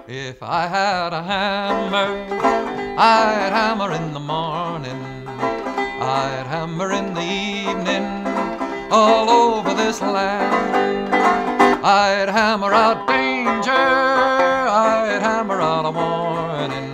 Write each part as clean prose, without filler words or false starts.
If I had a hammer, I'd hammer in the morning, I'd hammer in the evening, all over this land. I'd hammer out danger, I'd hammer out a warning,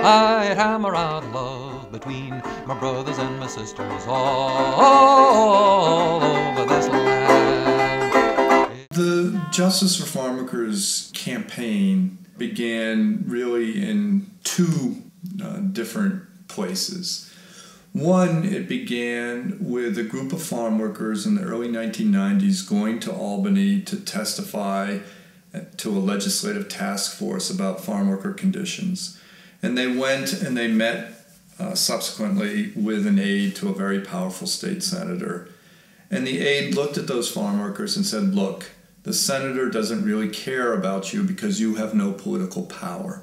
I'd hammer out love between my brothers and my sisters all over this land. The Justice for Farmworkers campaign began really in two different places. One, it began with a group of farm workers in the early 1990s going to Albany to testify to a legislative task force about farm worker conditions. And they went and they met subsequently with an aide to a very powerful state senator. And the aide looked at those farm workers and said, look, the senator doesn't really care about you because you have no political power.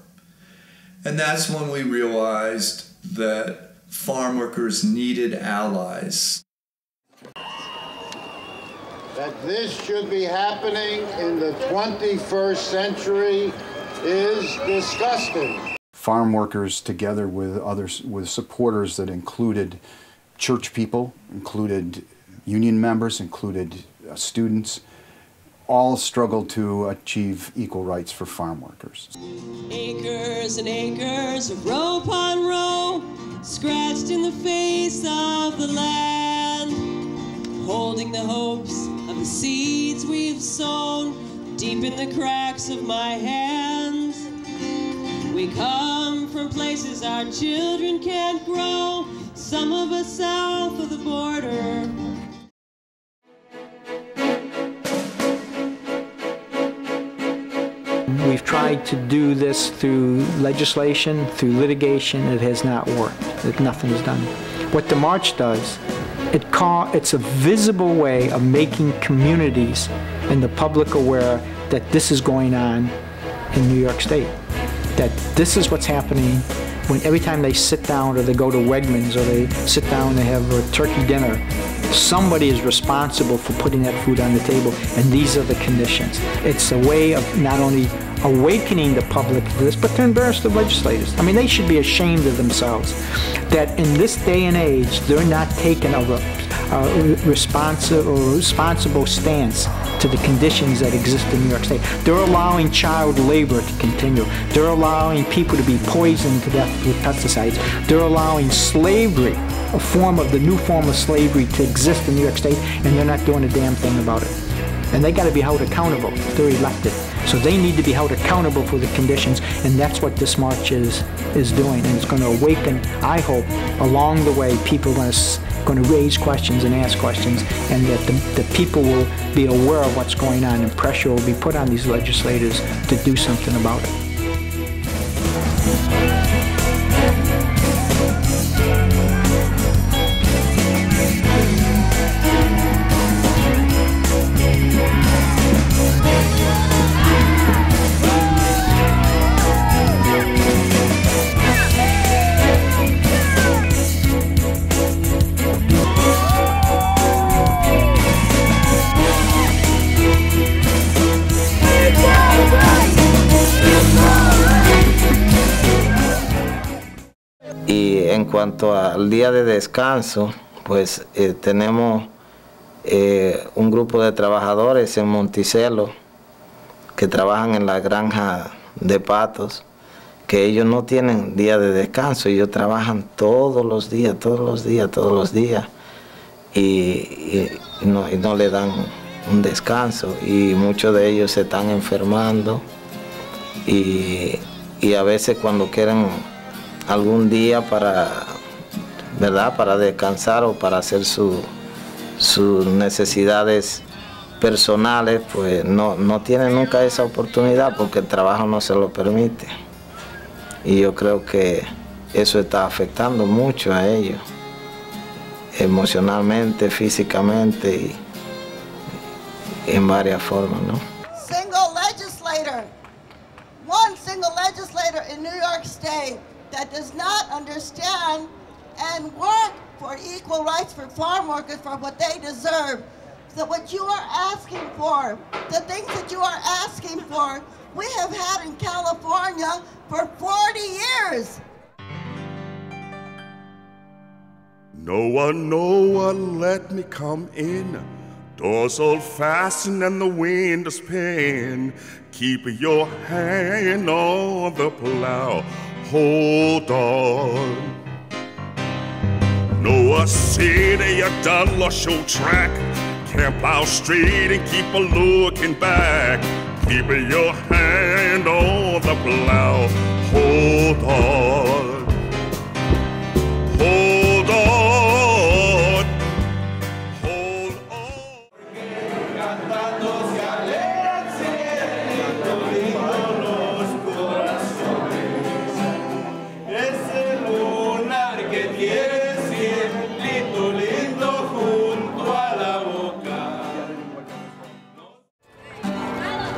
And that's when we realized that farm workers needed allies. That this should be happening in the 21st century is disgusting. Farm workers, together with others, with supporters that included church people, included union members, included students, all struggled to achieve equal rights for farm workers. Acres and acres of row upon row, scratched in the face of the land, holding the hopes of the seeds we've sown deep in the cracks of my hands. We come from places our children can't grow, some of us south of the border. We've tried to do this through legislation, through litigation. It has not worked. Nothing is done. What the march does, it's a visible way of making communities and the public aware that this is going on in New York State. That this is what's happening when every time they sit down or they go to Wegmans or they sit down and they have a turkey dinner, somebody is responsible for putting that food on the table, and these are the conditions. It's a way of not only awakening the public to this, but to embarrass the legislators. I mean, they should be ashamed of themselves that in this day and age, they're not taking a responsible stance to the conditions that exist in New York State. They're allowing child labor to continue. They're allowing people to be poisoned to death with pesticides. They're allowing slavery, the new form of slavery, to exist in New York State, and they're not doing a damn thing about it. And they got to be held accountable. They're elected. So they need to be held accountable for the conditions, and that's what this march is doing. And it's going to awaken, I hope, along the way, people are going to raise questions and ask questions, and that the people will be aware of what's going on, and pressure will be put on these legislators to do something about it. Y en cuanto al día de descanso, pues tenemos un grupo de trabajadores en Monticello que trabajan en la granja de patos, que ellos no tienen día de descanso, ellos trabajan todos los días, y no le dan un descanso, y muchos de ellos se están enfermando, y a veces cuando quieren algún día para descansar o para hacer sus necesidades personales, pues no tienen nunca esa oportunidad porque el trabajo no se lo permite. Y yo creo que eso está afectando mucho a ellos, emocionalmente, físicamente y en varias formas, ¿no? One single legislator in New York State that does not understand and work for equal rights for farm workers, for what they deserve. So what you are asking for, the things that you are asking for we have had in California for 40 years. No one, let me come in. Doors all fastened and the wind is paying. Keep your hand on the plow. Hold on. No city, you done lost your track. Can't plow straight and keep a looking back. Keep your hand on the plow. Hold on. Hold on. Hold on. Ese lunar que tienes lindo, lindo junto a la boca.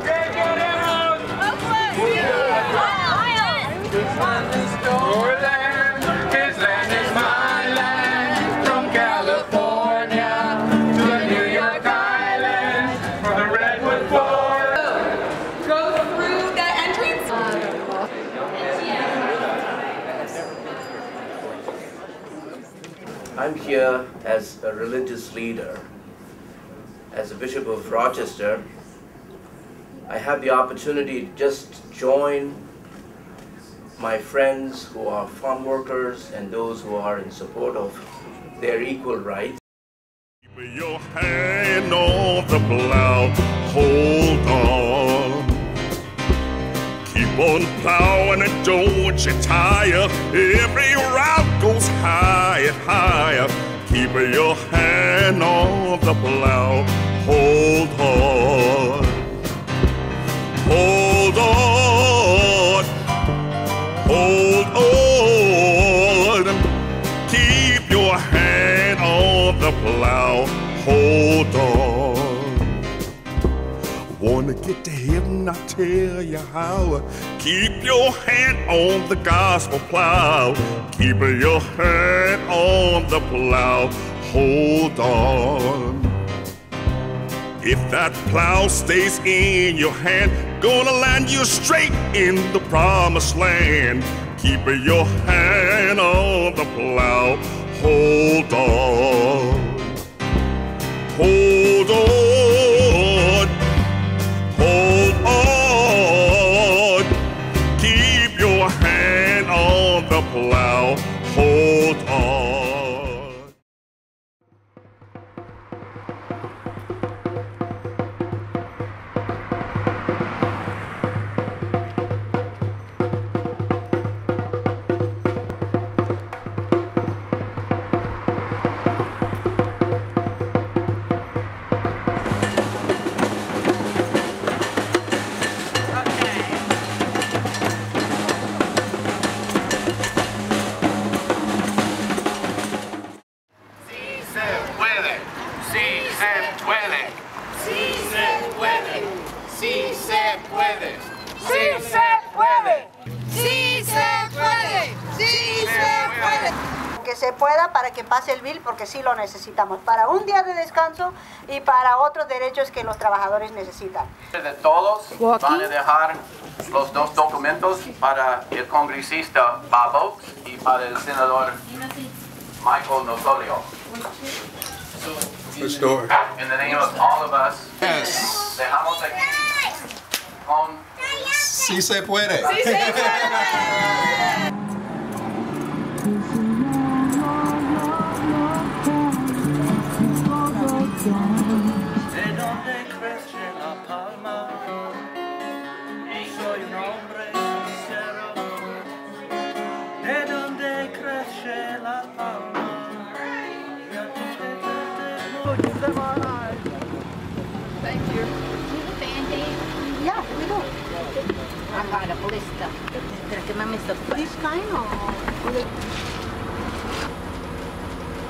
¿Qué queremos? This land is your land, his land is my land. From California to the New York Island, from the Redwood Forest. Go through the entrance. I'm here as a religious leader. As a Bishop of Rochester, I have the opportunity to just join my friends who are farm workers and those who are in support of their equal rights. Keep your hand on the plow. Hold on. Keep on plowing and don't you tire. Every route goes higher, higher. Keep your hand on the plow. Hold on. Hold on. Hold on. Keep your hand on the plow. Hold on. Wanna get to heaven, I'll tell you how. Keep your hand on the gospel plow. Keep your hand on the plow. Hold on. If that plow stays in your hand, gonna land you straight in the promised land. Keep your hand on the plow. Hold on. Hold on. Hold on. Keep your hand on the plow. Hold on. Que se pueda para que pase el bill porque sí lo necesitamos para un día de descanso y para otros derechos que los trabajadores necesitan. De todos van a dejar los dos documentos para el congresista Bob y para el senador Michael Nosolio. In the name of all of us, Yes. dejamos aquí con Sí se puede. Sí se puede. De donde crece la palma, soy un hombre sincero. De donde crece la palma. Thank you. Do the Band-Aid? Yeah, we do. I got a blister. This kind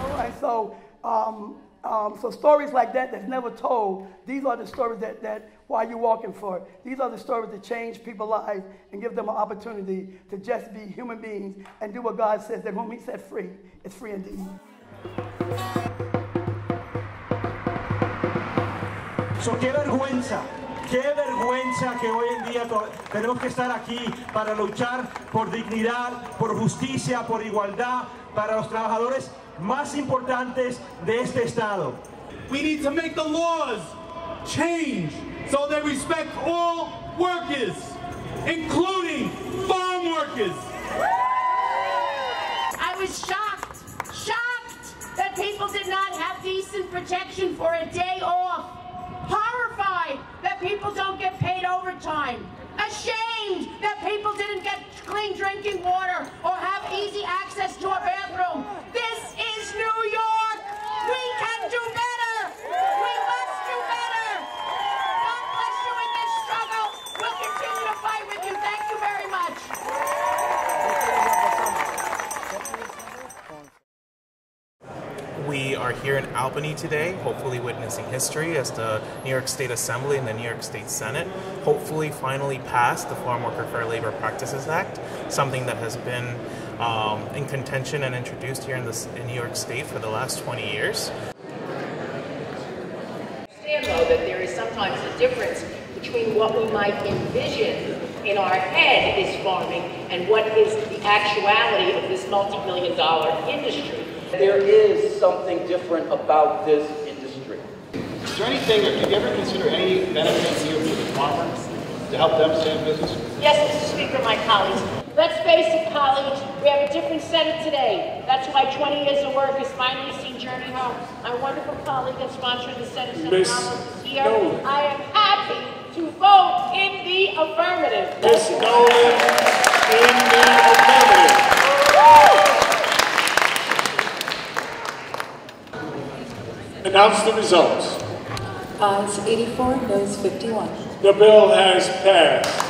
All right, so stories like that that's never told, these are the stories that why you're walking for it. These are the stories that change people's lives and give them an opportunity to just be human beings and do what God says. That when we set free, it's free indeed. So qué vergüenza Qué vergüenza que hoy en día tenemos que estar aquí para luchar por dignidad, por justicia, por igualdad para los trabajadores más importantes de este estado. We need to make the laws change so they respect all workers, including farm workers. I was shocked that people did not have decent protection for a day off. Horrified that people don't get paid overtime. Ashamed that people didn't get clean drinking water or have easy access to a bathroom. This is New York. We can do better. We must do better. God bless you in this struggle. We'll continue to fight with you. Thank you very much. We are here in Albany today, hopefully witnessing history as the New York State Assembly and the New York State Senate hopefully finally passed the Farmworker Fair Labor Practices Act, something that has been in contention and introduced here in New York State for the last 20 years. Understand, though, that there is sometimes a difference between what we might envision in our head is farming and what is the actuality of this multi-million-dollar industry. There is something different about this industry. Is there anything, or did you ever consider any benefits here for the farmers to help them stay in business? Yes, Mr. Speaker, my colleagues. Let's face it, colleagues, we have a different Senate today. That's why 20 years of work has finally seen Journey home. My wonderful colleague and sponsor of the Senate, Senator Ramos, is here. Nolan. I am happy to vote in the affirmative. Ms. Nolan in the affirmative. Announce the results. Ayes 84, noes 51. The bill has passed.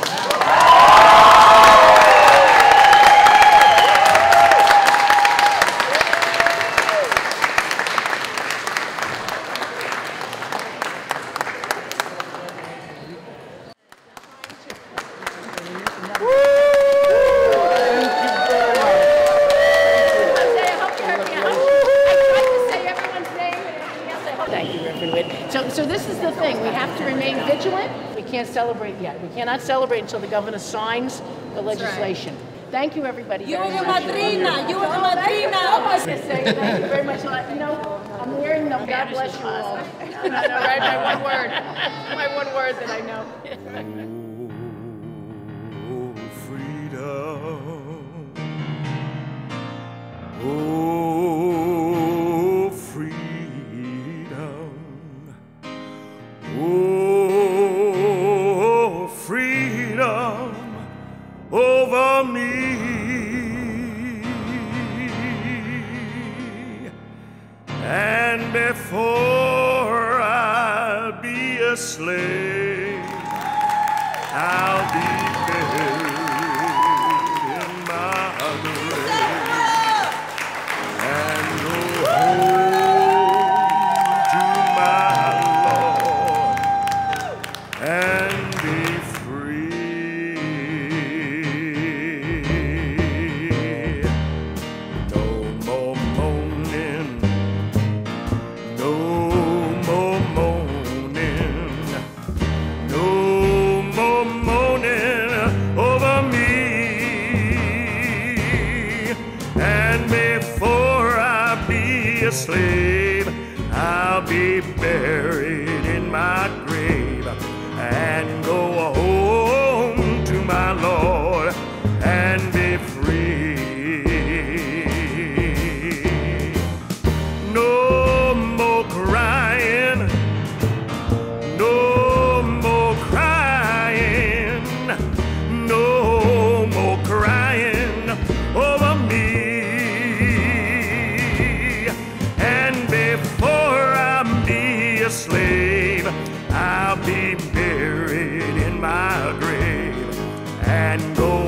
So this is the thing. We have to remain vigilant. We can't celebrate yet. We cannot celebrate until the governor signs the legislation. Thank you, everybody. You are the madrina. You are the madrina. Thank you very much. You know, I'm wearing them. God bless you all. No, right? My one word. My one word that I know. Oh, freedom. Oh, freedom over me. And before I'll be a slave, I'll be buried in my grave and go home to my Lord and be free. No more moaning, no more moaning, no more moaning over me. And before I be a slave, I'll be buried in my grave and go home to my Lord and be free. No more crying, no more crying, no more crying over me. And before I be a slave, I'll be buried in my grave and go